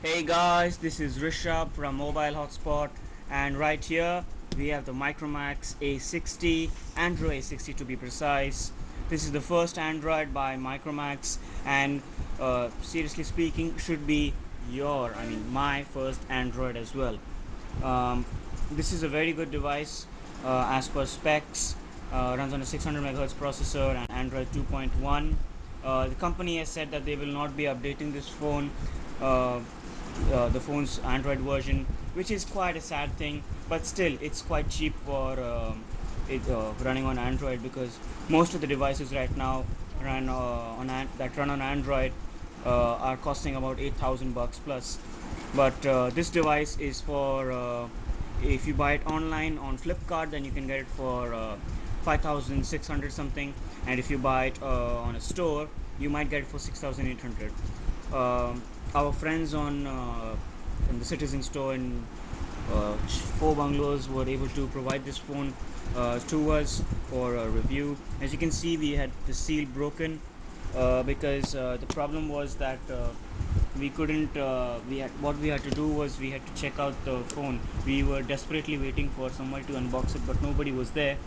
Hey guys, this is Rishabh from Mobile Hotspot, and right here we have the Micromax A60, Android A60 to be precise. This is the first Android by Micromax, and seriously speaking, should be my first Android as well. Um, this is a very good device as per specs. Runs on a 600 MHz processor and Android 2.1. The company has said that they will not be updating this phone, uh, the phone's Android version, which is quite a sad thing. But still, it's quite cheap for it running on Android, because most of the devices right now that run on Android are costing about 8,000 bucks plus. But this device is for if you buy it online on Flipkart, then you can get it for 5,600 something, and if you buy it on a store, you might get it for 6,800. Our friends on in the Citizen store in four bungalows were able to provide this phone to us for a review. As you can see, we had the seal broken because the problem was that we couldn't we had what we had to do was we had to check out the phone. We were desperately waiting for somebody to unbox it, but nobody was there.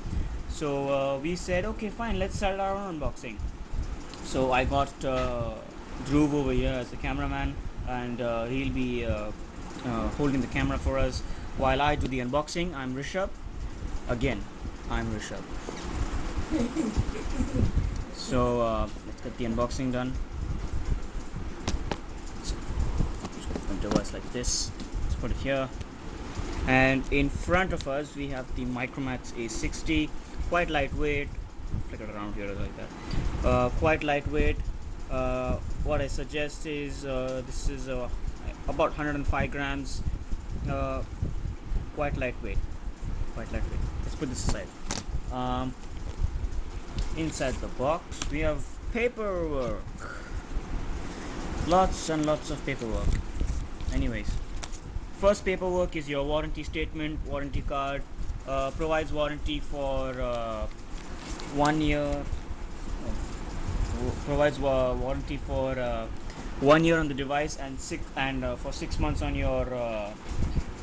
So we said, okay, fine, let's start our own unboxing. So I got Dhruv over here as the cameraman, and he'll be holding the camera for us while I do the unboxing. I'm Rishabh. Again, I'm Rishabh. So let's get the unboxing done. Just open the device like this. Let's put it here. And in front of us, we have the Micromax A60, quite lightweight. Flick it around here like that. Quite lightweight. What I suggest is this is about 105 grams. Uh, quite lightweight. Quite lightweight. Let's put this aside. Um, Inside the box, we have paperwork. Lots and lots of paperwork. Anyways, first paperwork is your warranty statement, warranty card. Provides warranty for 1 year. Provides warranty for 1 year on the device, and for 6 months on your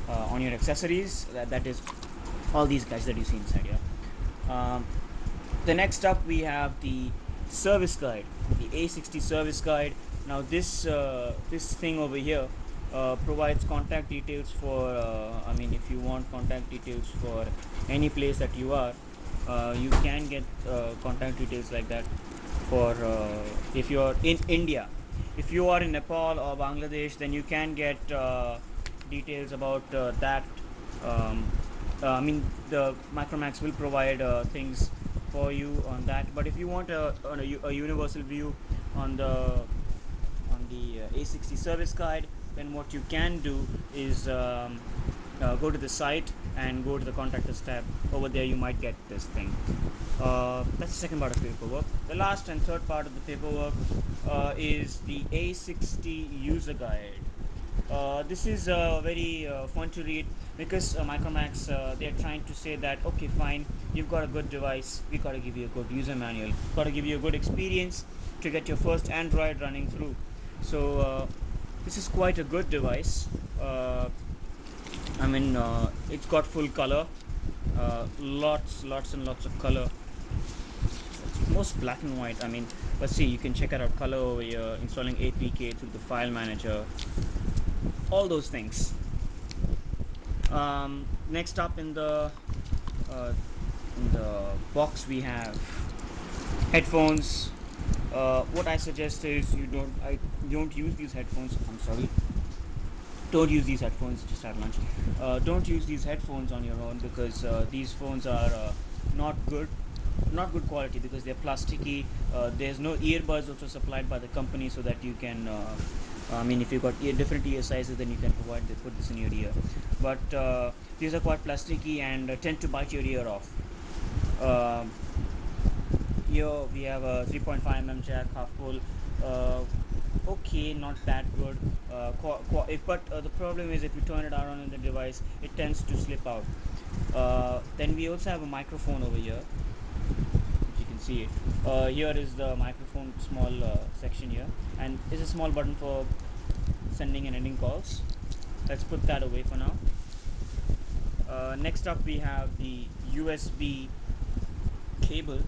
accessories. That is all these guys that you see inside here. Um, the next up, we have the service guide, the A60 service guide. Now this thing over here provides contact details for if you want contact details for any place that you are, you can get contact details like that for if you are in India. If you are in Nepal or Bangladesh, then you can get details about that. um, the Micromax will provide things for you on that. But if you want a universal view on the A60 service guide, then what you can do is go to the site and go to the contact us tab. Over there, you might get this thing. That's the second part of paperwork. The last and third part of the paperwork is the A60 user guide. This is very fun to read, because Micromax, they're trying to say that, okay, fine, you've got a good device, we got to give you a good user manual, got to give you a good experience to get your first Android running through. So this is quite a good device. It's got full color, lots and lots of color. It's most black and white. Let's see, you can check it out, color over here, installing APK through the file manager, all those things. Next up uh, in the box, we have headphones. What I suggest is I don't use these headphones. I'm sorry. Don't use these headphones. Just had lunch. Don't use these headphones on your own, because these phones are not good, not good quality, because they're plasticky. There's no earbuds also supplied by the company, so that you can if you've got different ear sizes, then you can put this in your ear. But these are quite plasticky and tend to bite your ear off. Um Here we have a 3.5 mm jack, half full. uh, okay, not that good. But the problem is, if you turn it around on the device, it tends to slip out. Then we also have a microphone over here, if you can see it. Here is the microphone, small section here, and there's a small button for sending and ending calls. Let's put that away for now. Next up, we have the USB cable.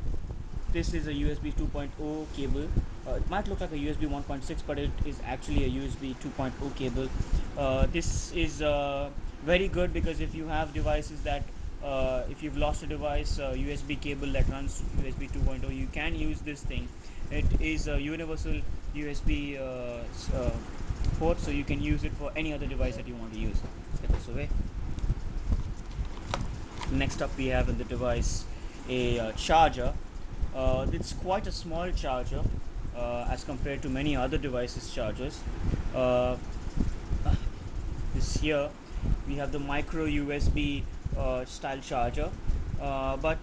This is a USB 2.0 cable. It might look like a USB 1.6, but it is actually a USB 2.0 cable. This is very good because if you have devices that, if you've lost a device, USB cable that runs USB 2.0, you can use this thing. It is a universal USB port, so you can use it for any other device that you want to use. Let's get this away. Next up, we have in the device a charger. It's quite a small charger as compared to many other devices chargers. Uh, this here we have the micro USB style charger. But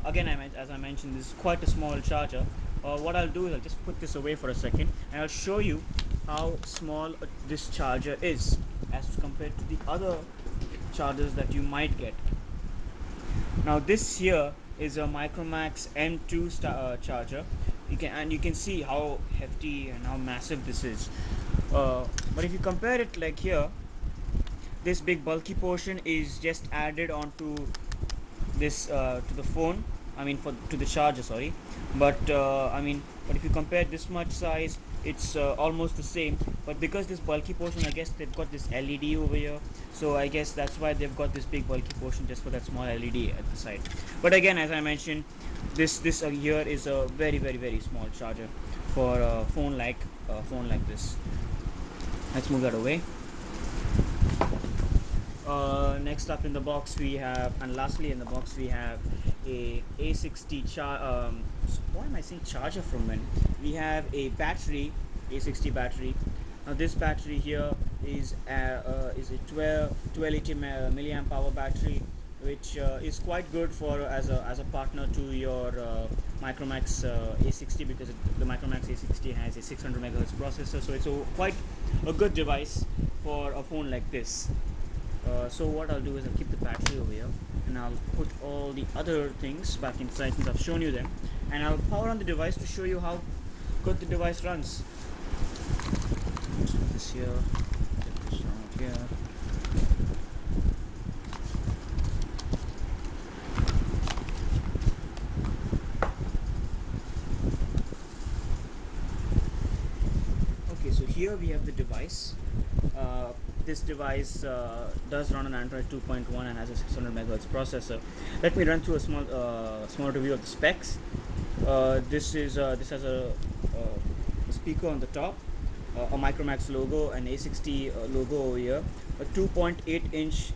again, as I mentioned, this is quite a small charger. What I'll do is I'll just put this away for a second and I'll show you how small this charger is as compared to the other chargers that you might get. Now this here is a Micromax M2 charger. You can see how hefty and how massive this is. But if you compare it like here, this big bulky portion is just added onto this to the phone. I mean, for to the charger, sorry. But if you compare this much size, it's almost the same. But because this bulky portion, I guess they've got this LED over here, so I guess that's why they've got this big bulky portion just for that small LED at the side. But again, as I mentioned, this here is a very small charger for a phone like this. Let's move that away. Next up in the box we have, and lastly in the box we have a A60 why am I saying charger from when? We have a battery, A60 battery. Now this battery here is a 1280 milliamp hour battery, which is quite good for as a partner to your Micromax A60, because the Micromax A60 has a 600 megahertz processor, so it's quite a good device for a phone like this. So what I'll do is I'll keep the battery over here and I'll put all the other things back inside since I've shown you them, and I'll power on the device to show you how good the device runs. Let's put this here, get this out here. Okay, so here we have the device. This device does run on Android 2.1 and has a 600 megahertz processor. Let me run through a small review of the specs. This has a speaker on the top, a Micromax logo, an A60 logo over here, a 2.8-inch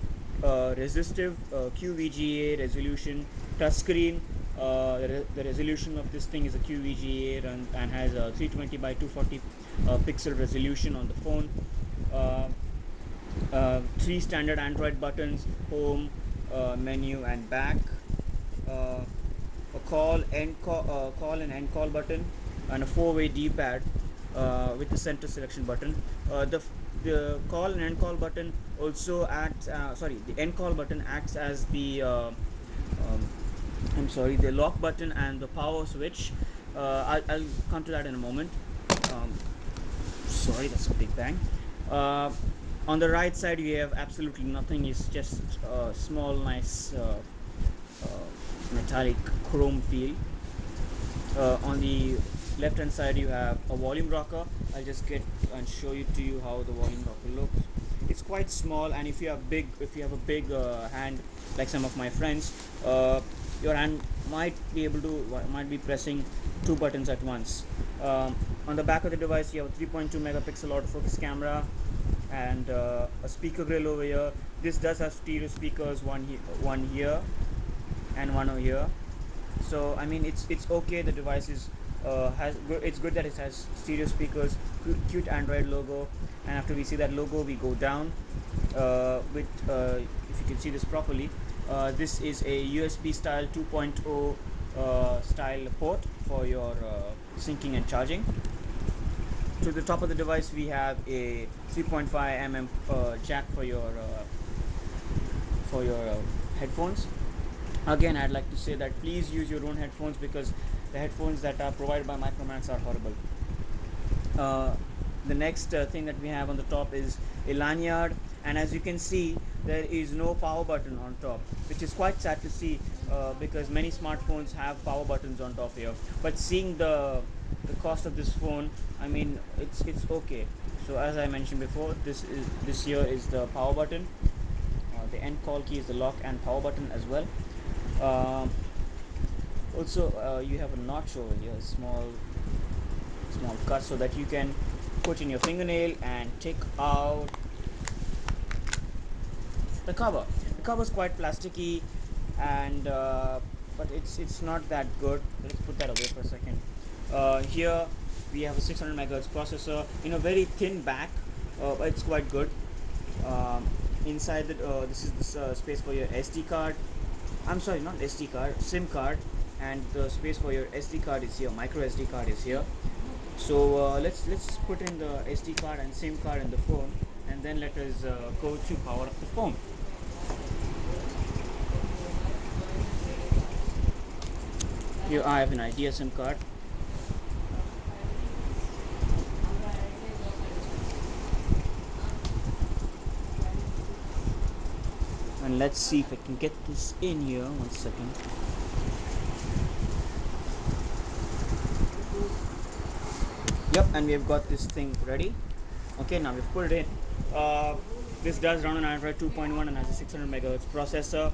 resistive QVGA resolution touchscreen. The resolution of this thing is a QVGA and has a 320 by 240 pixel resolution on the phone. Uh, Three standard Android buttons: home, menu, and back. Uh, a call and end call button, and a four-way D-pad with the center selection button. The call and end call button also acts. The end call button acts as um, the lock button and the power switch. I'll come to that in a moment. Um, Sorry, that's a big bang. Uh, on the right side, you have absolutely nothing. It's just a small, nice metallic chrome feel. On the left hand side you have a volume rocker. I'll just get and show you to you how the volume rocker looks. It's quite small, and if you have a big hand like some of my friends, your hand might be pressing two buttons at once. On the back of the device you have a 3.2 megapixel autofocus camera and a speaker grill over here. This does have stereo speakers, one here and one over here. So I mean, it's okay. The device is it's good that it has stereo speakers, cute Android logo, and after we see that logo we go down with if you can see this properly, this is a USB style 2.0 style port for your syncing and charging. To the top of the device we have a 3.5 mm jack for your headphones. Again, I'd like to say that please use your own headphones, because the headphones that are provided by Micromax are horrible. The next thing that we have on the top is a lanyard, and as you can see, there is no power button on top, which is quite sad to see, because many smartphones have power buttons on top here. But seeing the cost of this phone, I mean, it's okay. So as I mentioned before, this here is the power button. The end call key is the lock and power button as well. Um, Also, you have a notch over here, small cut, so that you can put in your fingernail and take out the cover. The cover is quite plasticky, and but it's not that good. Let's put that away for a second. Here we have a 600 megahertz processor in a very thin back, but it's quite good. Um, Inside this is the space for your SD card. I'm sorry, not SD card, SIM card, and the space for your SD card is here. Micro SD card is here. So let's put in the SD card and SIM card in the phone, and then let us go to power up the phone. Here I have an idea SIM card, and let's see if I can get this in here. One second. Yep, and we've got this thing ready. Okay, now we've put it in. Uh, this does run on Android 2.1 and has a 600 megahertz processor.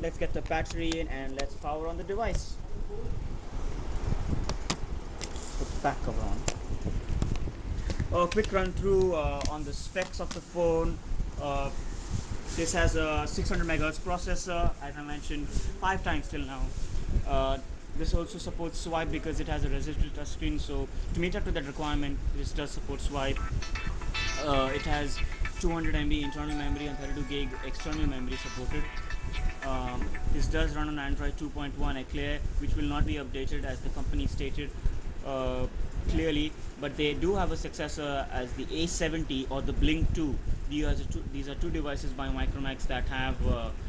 Let's get the battery in and let's power on the device. Put the back cover on. A quick run through on the specs of the phone. Uh, this has a 600 megahertz processor, as I mentioned 5 times till now. Uh, this also supports swipe because it has a resistive touchscreen. So to meet up to that requirement, this does support swipe. It has 200 MB internal memory and 32 gig external memory supported. This does run on Android 2.1 Eclair, which will not be updated as the company stated uh, clearly, but they do have a successor as the A70 or the Blink 2. These are two devices by Micromax that have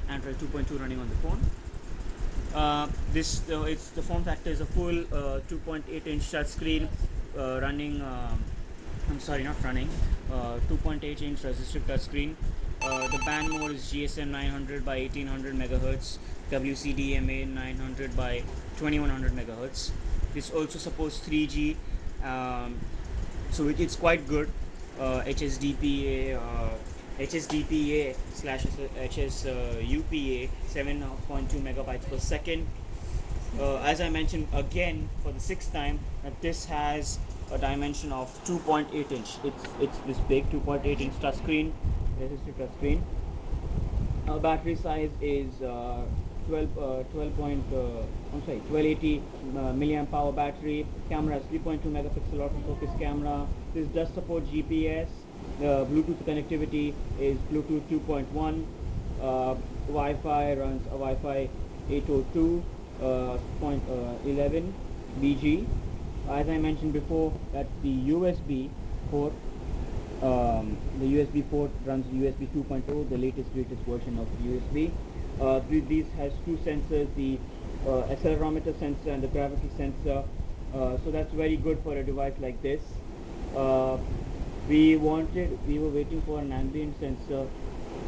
Android 2.2 running on the phone. This it's the form factor is a full 2.8-inch touchscreen running. I'm sorry, not running. 2.8-inch resistive touchscreen. The band mode is GSM 900 by 1800 megahertz, WCDMA 900 by 2100 megahertz. This also supports 3G, so it's quite good. HSDPA, HSDPA slash HSUPA 7.2 megabytes per second. As I mentioned again for the sixth time, that this has a dimension of 2.8 inch. It's this big 2.8 inch touchscreen, resistive touchscreen. Our battery size is 1280 milliamp hour battery. Camera is 3.2 megapixel autofocus camera. This does support GPS. Bluetooth connectivity is Bluetooth 2.1. Wi-Fi runs a Wi-Fi 802.11 BG. As I mentioned before, that the USB port the USB port runs USB 2.0, the latest version of USB. These has two sensors, the accelerometer sensor and the gravity sensor. So that's very good for a device like this. Uh, we were waiting for an ambient sensor.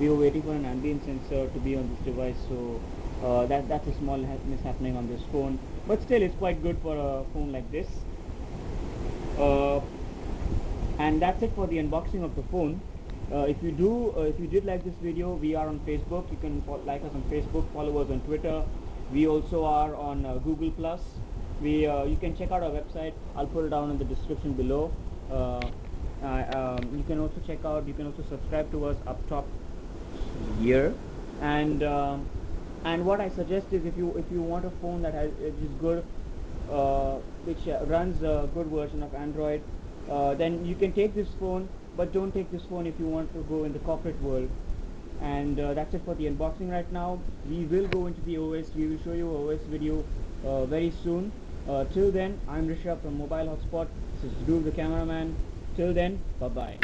We were waiting for an ambient sensor to be on this device. So that's a small mishappening on this phone. But still, it's quite good for a phone like this. Uh, and that's it for the unboxing of the phone. If you did like this video, we are on Facebook. You can like us on Facebook, follow us on Twitter. We also are on Google Plus. You can check out our website. I'll put it down in the description below. You can also you can also subscribe to us up top here. And and what I suggest is if you want a phone that is good, which runs a good version of Android, then you can take this phone, but don't take this phone if you want to go in the corporate world. And that's it for the unboxing right now. We will go into the OS. We will show you OS video very soon. Till then, I'm Rishabh from Mobile Hotspot. This is Dhruv, the cameraman. Till then, bye bye.